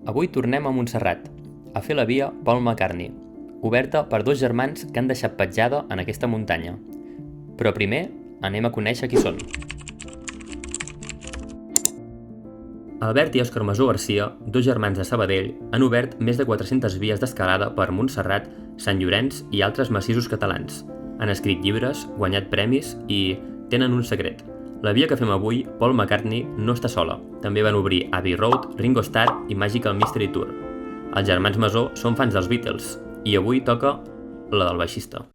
Avui tornem a Montserrat, a fer la via Paul McCartney, oberta per dos germans que han deixat petjada en aquesta muntanya. Però primer anem a conèixer qui són. Albert i Òscar Masó Garcia, dos germans de Sabadell, han obert més de 400 vies d'escalada per Montserrat, Sant Llorenç i altres massissos catalans. Han escrit llibres, guanyat premis i tenen un secret. La via que fem avui, Paul McCartney, no està sola. També van obrir Abbey Road, Ringo Starr i Magical Mystery Tour. Els germans Masó són fans dels Beatles i avui toca la del baixista.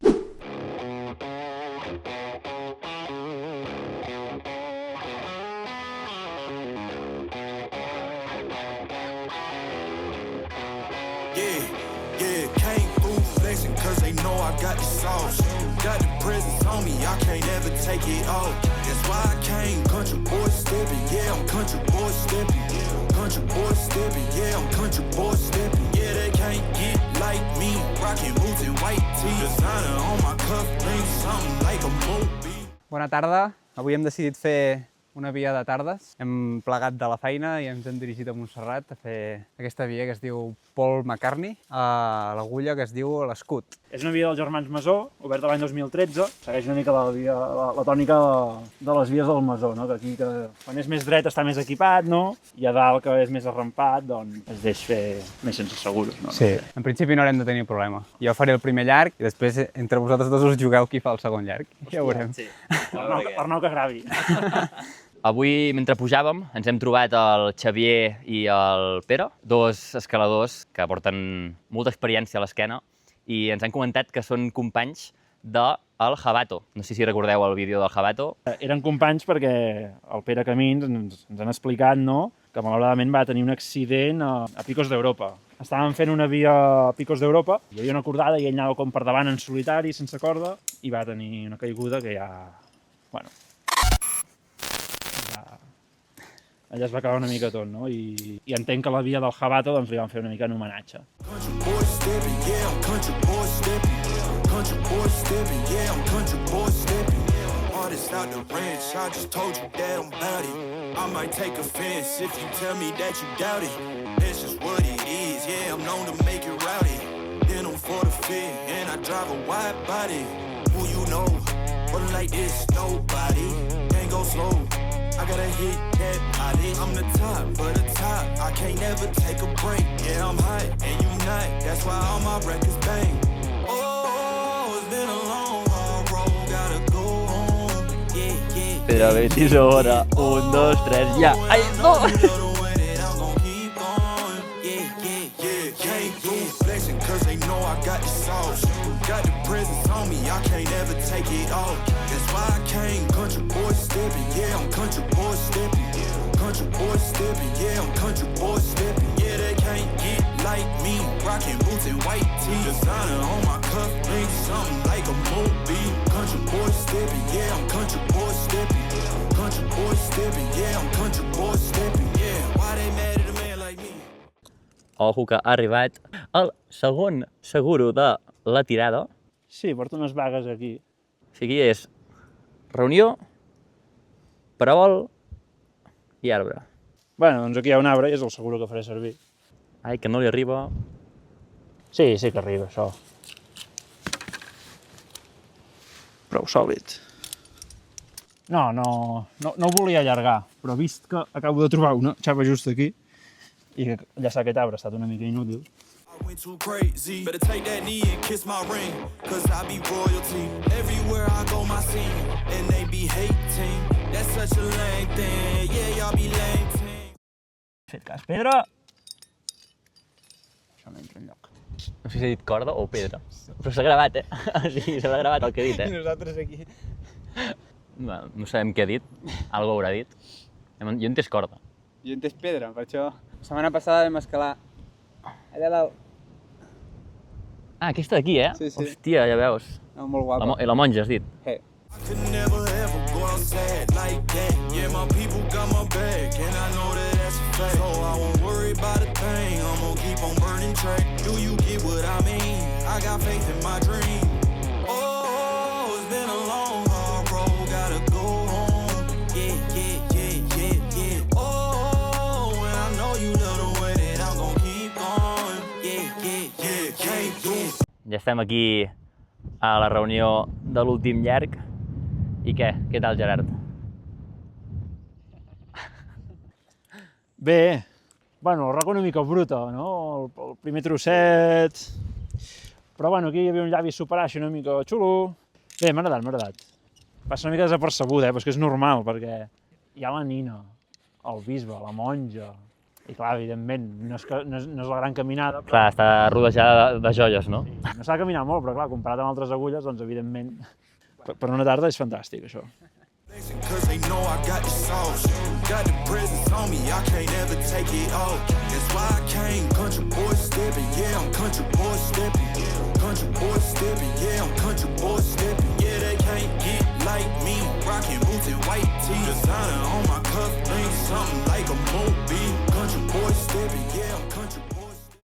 Got the presents on me, I can't ever take it off. That's why I came, country boy stepping, yeah, I'm country boy stepping. Country boy stepping, yeah, I'm country boy stepping. Yeah, they can't get like me, rocking boots and white tee. Designer on my cuff, ring something like a movie. Bona tarda, avui hem decidit fer una via de tardes. Hem plegat de la feina i ens hem dirigit a Montserrat a fer aquesta via que es diu Paul McCartney, a l'agulla que es diu l'Escut. És una via dels germans Masó, oberta l'any 2013. Segueix una mica la tònica de les vies del Masó, no? Que aquí, quan és més dret, està més equipat, no? I a dalt, que és més arrampat, doncs es deixa fer més sense seguros, no? Sí, en principi no haurem de tenir problema. Jo faré el primer llarg i després entre vosaltres dos us jugueu qui fa el segon llarg. Ja ho veurem. Sí. Per no que gravi. Avui, mentre pujàvem, ens hem trobat el Xavier i el Pere, dos escaladors que porten molta experiència a l'esquena i ens han comentat que són companys del Jabato. No sé si recordeu el vídeo del Jabato. Eren companys perquè el Pere Camins ens han explicat, no?, que malauradament va tenir un accident a Picos d'Europa. Estàvem fent una via a Picos d'Europa, hi havia una cordada i ell anava com per davant en solitari, sense corda, i va tenir una caiguda que ja... Bueno... allà es va acabar una mica tot, no? I entenc que la via del Jabato doncs li van fer una mica en homenatge. I gotta hit that body. I'm the top for the top. I can't never take a break. Yeah, I'm hot and you not. That's why all my records bang. Oh, it's been a long, hard road. Gotta go home. Yeah, yeah. Pedro, betis ahora. 1, 2, 3, ya. ¡Ay, no! Cause they know I got the sauce. Got the presents on me, I can't ever take it off. That's why I came, country boy stepping, yeah, I'm country boy stepping. Country boy stepping, yeah, I'm country boy stepping. Yeah, they can't get like me, rocking boots and white tee. Designer on my cuff, ring something like a movie. Country boy stepping, yeah, I'm country boy stepping. Country boy stepping, yeah, I'm country boy stepping. Yeah, why they mad at a man like me? Ojo que ha arribat el segon seguro de la tirada. Sí, porto unes vagues aquí. O sigui, és reunió, parabol i arbre. Bueno, doncs aquí hi ha un arbre i és el seguro que faré servir. Ai, que no li arriba. Sí, sí que arriba, això. Prou sòlid. No ho volia allargar, però vist que acabo de trobar una xapa just aquí i que enllaçar aquest arbre ha estat una mica inútil. I went too crazy, better take that knee and kiss my ring, cause I be royalty, everywhere I go my scene, and they be hating, that's such a lame thing, yeah, y'all be lame thing. Fet cas, Pedro! Això no entra enlloc. No sé si he dit corda o pedra, però s'ha gravat, Sí, s'ha gravat el que he dit, I nosaltres aquí. No sabem què ha dit, algo haurà dit. Jo he entès corda. Jo he entès pedra, per això. La setmana passada vam escalar allà dalt. Ah, aquesta d'aquí, Sí. Hòstia, ja veus. Molt guapa. La monja, has dit. Hey. I could never ever go outside like that, yeah, my people got my back, and I know that that's a fact, so I won't worry about a thing, I'm gonna keep on burning track, do you get what I mean, I got faith in my dream, oh, it's been a long, hard road, gotta go home, yeah, oh, and I know you love the way that I'm gonna keep Ja estem aquí a la reunió de l'últim llarg. I què? Què tal, Gerard? Bé, bueno, el roca una mica bruta, no? El primer trosset... Però bueno, aquí hi havia un llavi superaix una mica xulo. Bé, m'ha agradat. Passa una mica desapercebuda, però és que és normal, perquè hi ha la nina, el bisbe, la monja... I clar, evidentment, no és la gran caminada. Però... Clar, està rodejada de joies, no? Sí, no s'ha de caminar molt, però clar, comparat amb altres agulles, doncs evidentment, per una tarda és fantàstic, això. Cause they know I got the sauce. Got the presents on me, I can't ever take it off. That's why I came country boy stepping, yeah, I'm country boy stepping. Country boy stepping, yeah, I'm country boy stepping. Yeah, they can't get like me, rocking boots and white tee. Designer on my cuff, ain't something